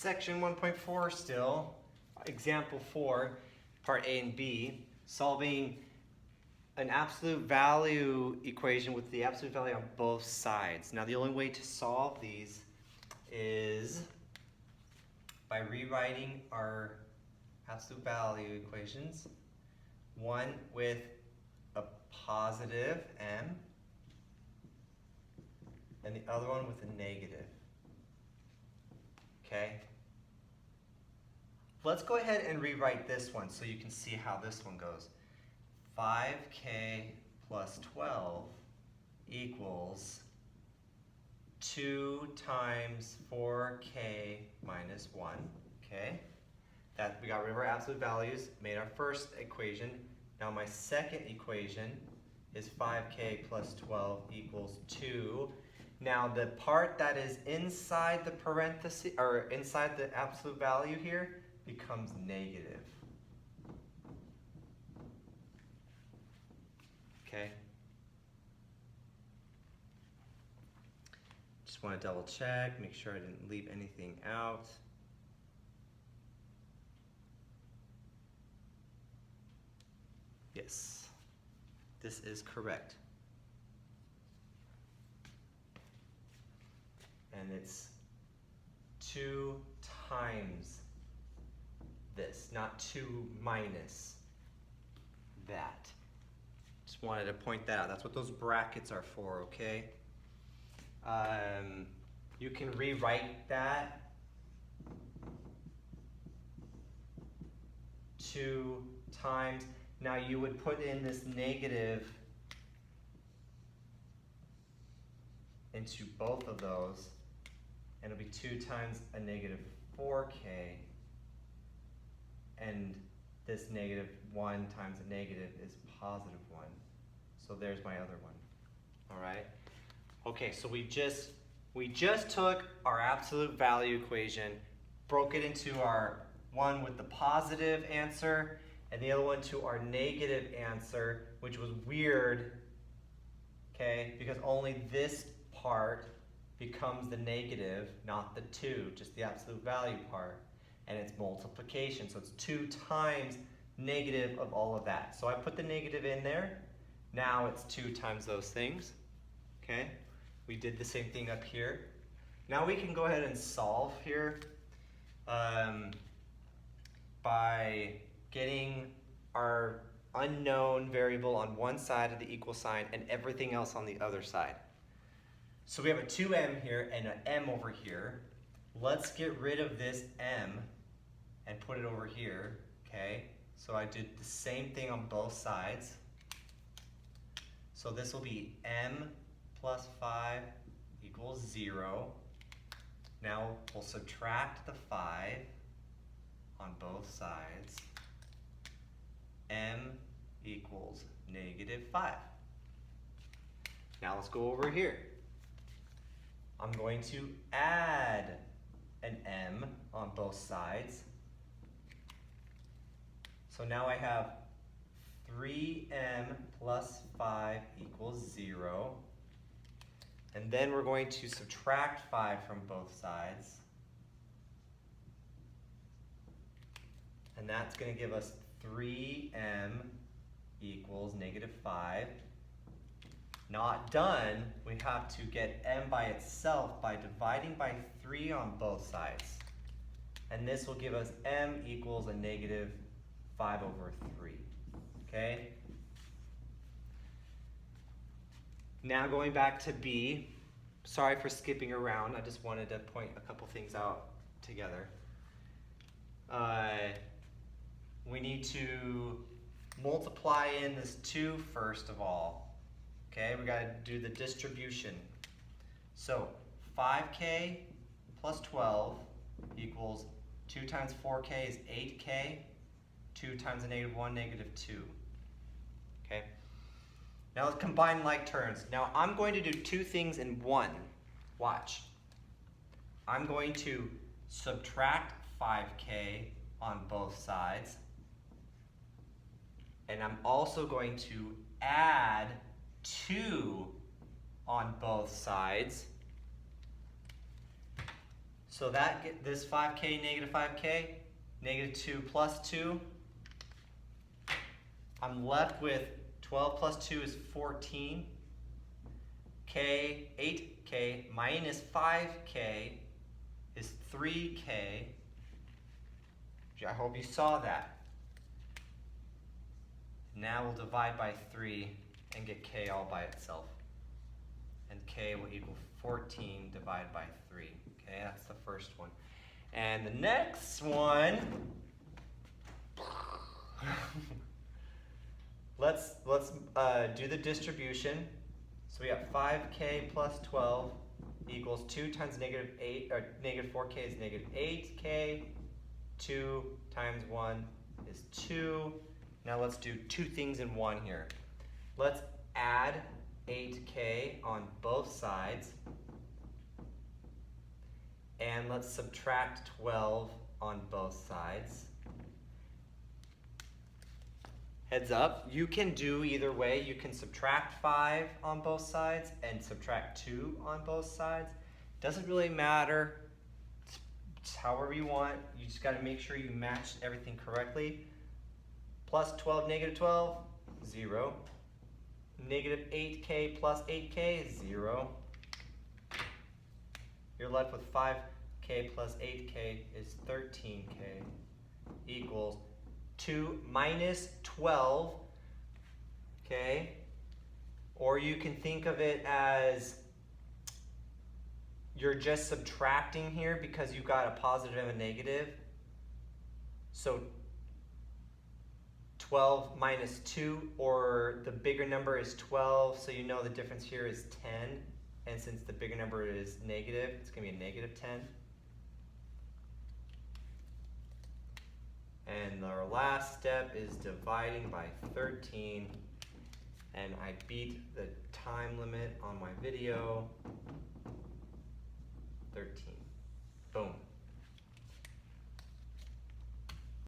Section 1.4 still, example 4, part A and B, solving an absolute value equation with the absolute value on both sides. Now the only way to solve these is by rewriting our absolute value equations, one with a positive m and the other one with a negative. Okay? Let's go ahead and rewrite this one so you can see how this one goes. 5k plus 12 equals 2 times 4k minus 1. Okay? That we got rid of our absolute values, made our first equation. Now my second equation is 5k plus 12 equals 2. Now the part that is inside the parenthesis, or inside the absolute value here, becomes negative. Okay? Just want to double check, make sure I didn't leave anything out. Yes, this is correct. And it's 2 times this, not 2 minus that. Just wanted to point that out. That's what those brackets are for, okay? You can rewrite that 2 times. Now you would put in this negative into both of those, and it'll be 2 times a negative 4k, and this negative 1 times a negative is positive 1. So there's my other one. All right? Okay, so we just took our absolute value equation, broke it into our one with the positive answer, and the other one to our negative answer, which was weird, okay, because only this part becomes the negative, not the 2, just the absolute value part, and it's multiplication, so it's 2 times negative of all of that. So I put the negative in there. Now it's 2 times those things, okay? We did the same thing up here. Now we can go ahead and solve here by getting our unknown variable on one side of the equal sign and everything else on the other side. So we have a 2m here and an m over here. Let's get rid of this m and put it over here, okay? So I did the same thing on both sides. So this will be m plus 5 equals 0. Now we'll subtract the 5 on both sides. M equals negative 5. Now let's go over here. I'm going to add an m on both sides. So now I have 3m plus 5 equals 0. And then we're going to subtract 5 from both sides. And that's going to give us 3m equals negative 5. Not done, we have to get m by itself by dividing by 3 on both sides. And this will give us m equals a negative 5 over 3. Okay? Now going back to B, sorry for skipping around, I just wanted to point a couple things out together. We need to multiply in this 2 first of all. Okay, we got to do the distribution. So 5k plus 12 equals 2 times 4k is 8k, 2 times a negative 1, negative 2. Okay, now let's combine like terms. Now I'm going to do 2 things in one. Watch. I'm going to subtract 5k on both sides. And I'm also going to add 2 on both sides. So this 5k, negative 5k, negative 2 plus 2. I'm left with 12 plus 2 is 14. 8k minus 5k is 3k. I hope you saw that. Now we'll divide by 3 and get k all by itself. And k will equal 14 divided by 3. Okay, that's the first one. And the next one, let's do the distribution. So we got 5k plus 12 equals 2 times negative 8, or negative 4k is negative 8k. 2 times 1 is 2. Now let's do two things in one here. Let's add 8k on both sides. And let's subtract 12 on both sides. Heads up, you can do either way. You can subtract 5 on both sides and subtract 2 on both sides. Doesn't really matter. It's however you want. You just got to make sure you match everything correctly. Plus 12, negative 12, 0. Negative 8k plus 8k is 0. You're left with 5k plus 8k is 13k equals 2 minus 12, okay? Or you can think of it as you're just subtracting here because you got a positive and a negative. So 12 minus 2, or the bigger number is 12, so you know the difference here is 10. And since the bigger number is negative, it's going to be a negative 10. And our last step is dividing by 13. And I beat the time limit on my video.